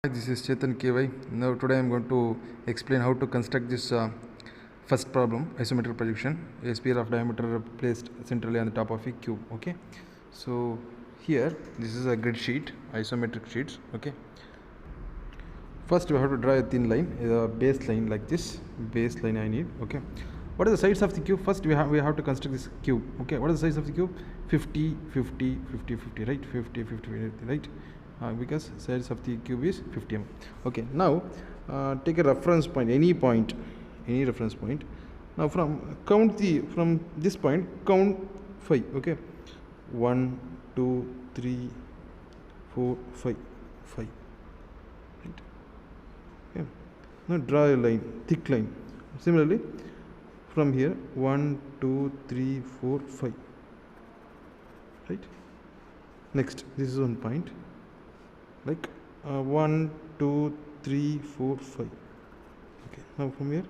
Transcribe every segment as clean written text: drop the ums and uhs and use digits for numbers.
Hi, this is Chetan KY. Now today I am going to explain how to construct this first problem, isometric projection. A sphere of diameter placed centrally on the top of a cube. Okay, so here this is a grid sheet, isometric sheets. Okay, first we have to draw a thin line, a base line like this. Base line I need. Okay, what are the sides of the cube? First we have to construct this cube. Okay, what is the size of the cube? 50 50 50 50, right? 50 50 50, right? Because size of the cube is 50 mm. Okay, now take a reference point, any reference point. Now from this point count 5. Okay, 1 2 3 4 5 5, right? Okay, now draw a line, thick line. Similarly from here 1 2 3 4 5, right? Next, this is one point, like 1 2 3 4 5. Okay, now from here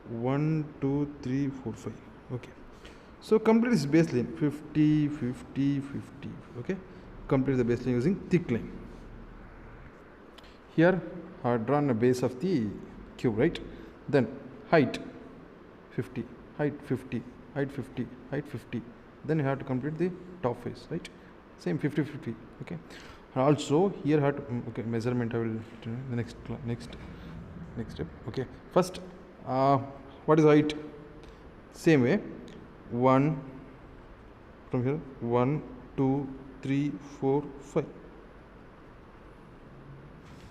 1 2 3 4 5. Okay, so complete this base line 50 50 50. Okay, complete the base line using thick line. Here I have drawn a base of the cube, right? Then height 50, height 50, height 50, height 50. Then you have to complete the top face, right? Same 50 50. Okay, also here had okay, measurement I will the next step. Okay, first what is height? Same way, 1 from here 1 2 3 4 5.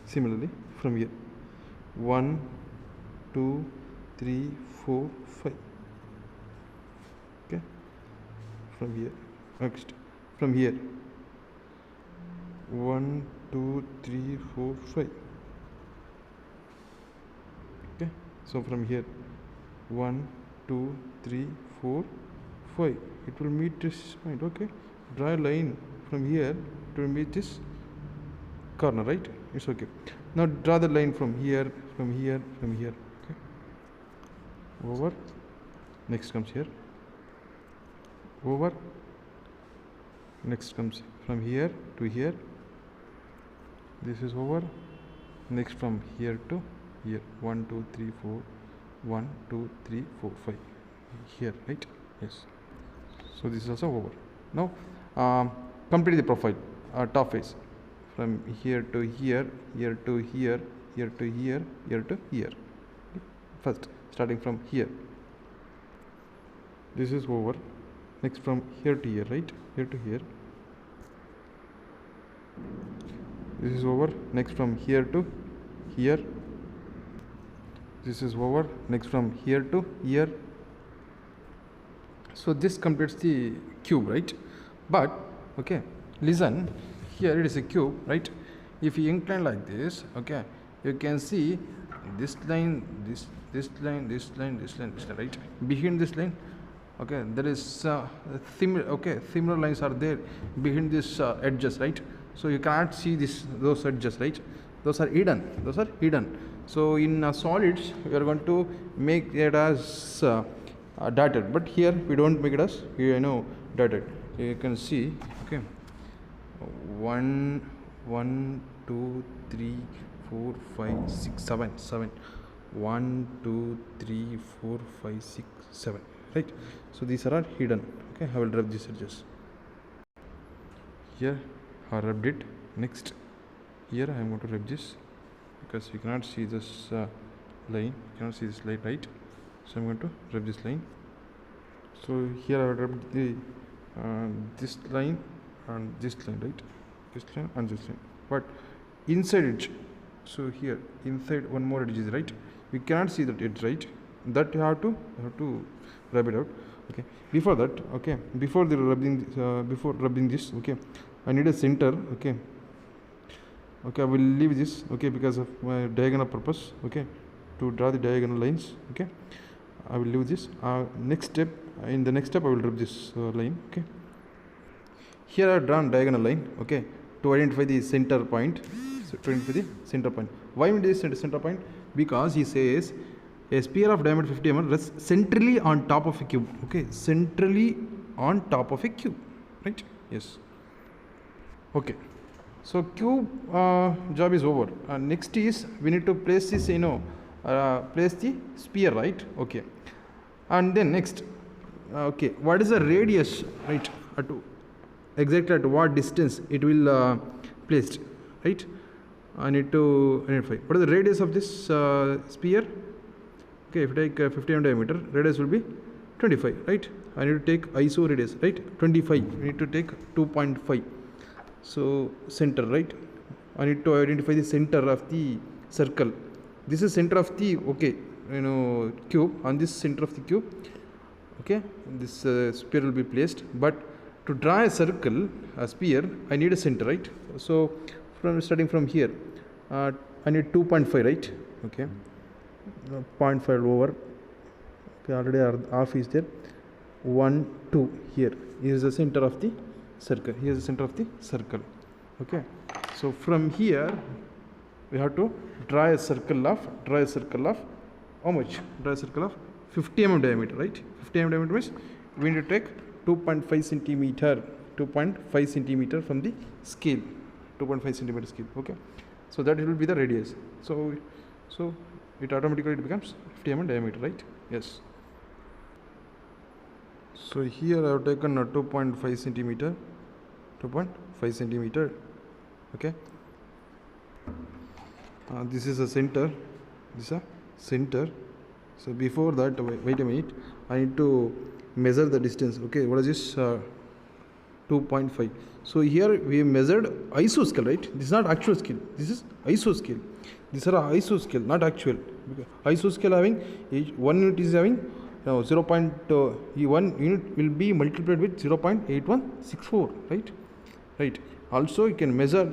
Similarly from here 1 2 3 4 5. Okay, from here next, from here 1 2 3 4 5. Okay, so from here 1 2 3 4 5, it will meet this point. Okay, draw a line from here to meet this corner, right? It's okay. Now draw the line from here, from here, from here. Okay, over. Next comes here, over. Next comes from here to here. This is over. Next from here to here, 1 2 3 4, 1 2 3 4 5 here, right? Yes, so this is also over. Now complete the profile, top face from here to here, here to here, here to here, here to here. First starting from here, this is over. Next from here to here, right? Here to here, this is over. Next from here to here, this is over. Next from here to here. So this completes the cube, right? But okay, listen, here it is a cube, right? If you incline like this, okay, you can see this line, this line, this line, this line, this line, right? Behind this line, okay, there is similar lines are there behind this edges, right? So you cannot see those edges, right? Those are hidden. So in solids we are going to make it as dotted, but here we don't make it as dotted. You can see, okay, 1 2 3 4 5 6 7 1 2 3 4 5 6 7, right? So these are hidden. Okay, I will rub these edges. Here I rubbed it. Next, here I am going to rub this because you cannot see this line. You cannot see this line, right? So I am going to rub this line. So here I will rub the this line and this line, right? This line and this line. But inside it, so here inside one more edge is, right? You cannot see that edge, right? That you have to rub it out. Okay, before that, okay, before rubbing this, okay, I need a center. Okay, I will leave this, okay, because of my diagonal purpose, okay, to draw the diagonal lines. Okay, I will leave this. In the next step I will rub this line. Okay, here I have drawn diagonal line, okay, to identify the center point. Why we do this center point? Because he says a sphere of diameter 50 mm rests centrally on top of a cube. Okay, centrally on top of a cube, right? Yes. Okay, So cube job is over. Next is we need to place this, place the sphere, right? Okay. And then next, okay, what is the radius, right? Exactly at what distance it will placed, right? I need to identify what is the radius of this sphere. Okay, if you take 50 mm diameter, radius will be 25, right? I need to take iso radius, right? 25. We need to take 2.5. So center, right? I need to identify the center of the circle. This is center of the cube. On this center of the cube, okay, this sphere will be placed. But to draw a circle, a sphere, I need a center, right? So starting from here, I need 2.5, right? Okay, 0.5 over. Okay, already half is there. 1, 2 here. Here is the center of the circle. Here is the center of the circle. Okay, so from here we have to draw a circle of how much? Draw a circle of 50 mm diameter, right? 50 mm diameter means we need to take 2.5 centimeter, 2.5 centimeter from the scale, 2.5 centimeter scale. Okay, so that will be the radius. So it automatically becomes 50 mm diameter, right? Yes. So here I have taken a 2.5 centimeter, 2.5 centimeter. Okay, this is a center, this is a center. So before that, wait a minute, I need to measure the distance. Okay, what is this? 2.5. So here we measured iso scale, right? This is not actual scale, this is iso scale. These are iso scale, not actual. Iso scale having one unit is having 1 unit will be multiplied with 0.8164, right? Right. Also you can measure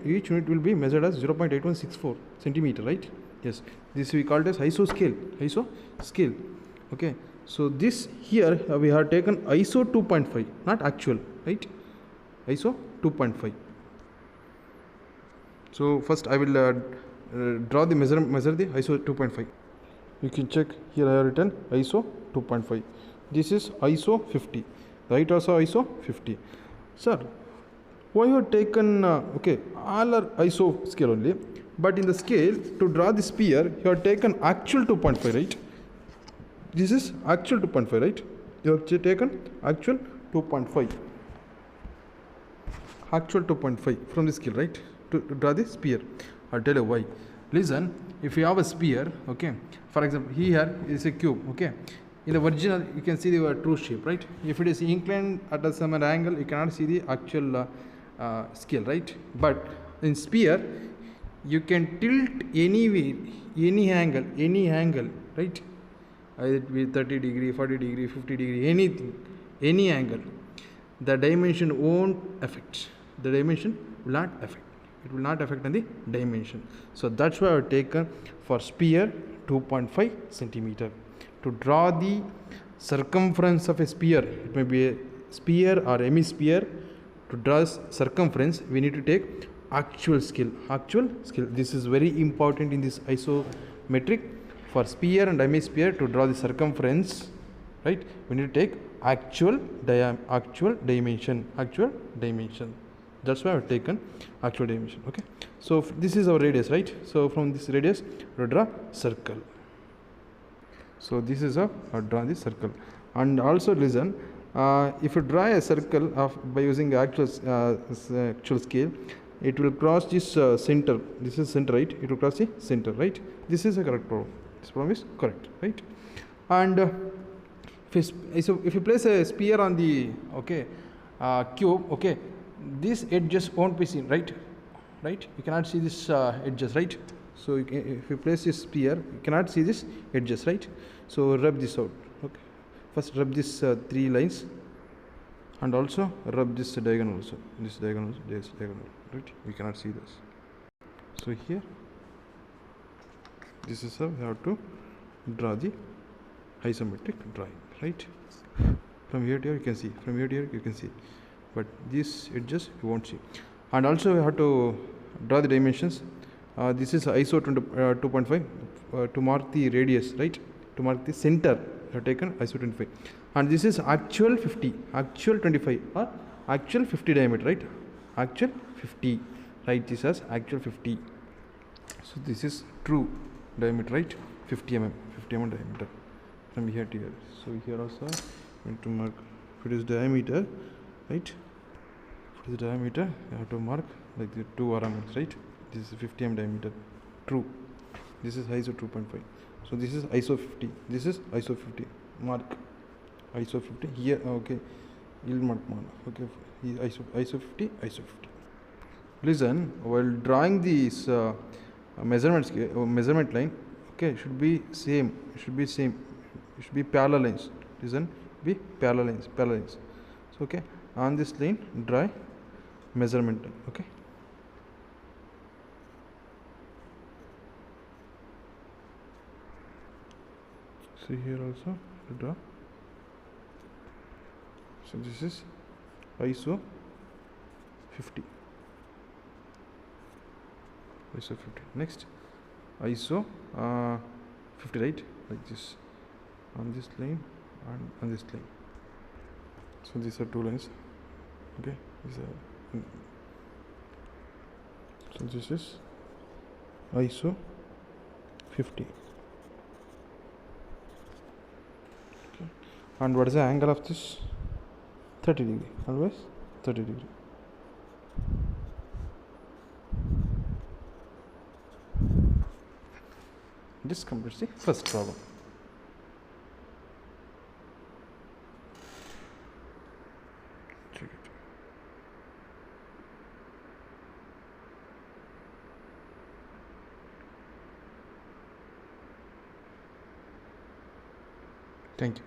each unit will be measured as 0.8164 centimeter, right? Yes, this we called as iso scale. Okay, so this here we have taken iso 2.5, not actual, right? Iso 2.5. So first I will draw the measure the iso 2.5. You can check here I have written iso 2.5. This is iso 50, right? Also iso 50. Sir, why you have taken okay, all are iso scale only, but in the scale to draw the sphere you have taken actual 2.5, right? This is actual 2.5, right? You have taken actual 2.5, actual 2.5 from the scale, right? To draw the sphere. I'll tell you why. Listen, if you have a sphere, okay, for example here is a cube, okay, in the original you can see the true shape, right? If it is inclined at a some angle, you cannot see the actual scale, right? But in sphere you can tilt anywhere, any angle, right? Either it be 30 degree, 40 degree, 50 degree, anything, any angle. The dimension won't affect. The dimension will not affect. It will not affect on the dimension. So that's why I have taken for sphere 2.5 centimeter. To draw the circumference of a sphere, it may be a sphere or hemisphere. To draw circumference, we need to take actual scale. This is very important in this isometric. For sphere and hemisphere, to draw the circumference, right, we need to take actual dimension. That's why I have taken actual dimension. Okay, so this is our radius, right? So from this radius we draw circle. So this is how I draw the circle. And also listen, if you draw a circle by using actual scale, it will cross this center. This is center, right? It will cross the center, right? This is a correct problem. This problem is correct, right? And if you place a sphere on the cube, okay, these edges won't be seen, right? You cannot see this edges, right? So if you place this sphere, you cannot see this edges, right? So rub this out. Okay, first rub this 3 lines, and also rub this diagonal also. This diagonal, right? We cannot see this. So here, this is how we have to draw the isometric drawing, right? From here to here you can see, from here to here you can see, but these edges you won't see. And also we have to draw the dimensions. This is ISO 2.5 to mark the radius, right? To mark the center, we have taken ISO 25. And this is actual 50, actual 25 or actual 50 diameter, right? actual 50. Write this as actual 50. So this is true diameter, right? 50 mm, 50 mm diameter from here to here. So here also we have to mark if it is diameter, right? If it is diameter, you have to mark like the 2 RMS, right? This is 50 mm diameter, true. This is ISO 2.5. So this is ISO 50. This is ISO 50. Mark ISO 50 here. Okay, you'll mark one. Okay, ISO 50, ISO 50. Listen, while drawing this measurement line, okay, should be same. Should be same. It should be parallel lines. Listen, be parallel lines. Parallel lines. So okay, on this line, draw measurement line. Okay. See here also draw. So this is ISO 50. ISO 50. Next, ISO 50, right? Like this, on this line and on this line. So these are two lines. Okay. These are. So this is ISO 50. Okay. And what is the angle of this? 30 degree. Always 30 degree. This completes the first problem. Check it. Thank you.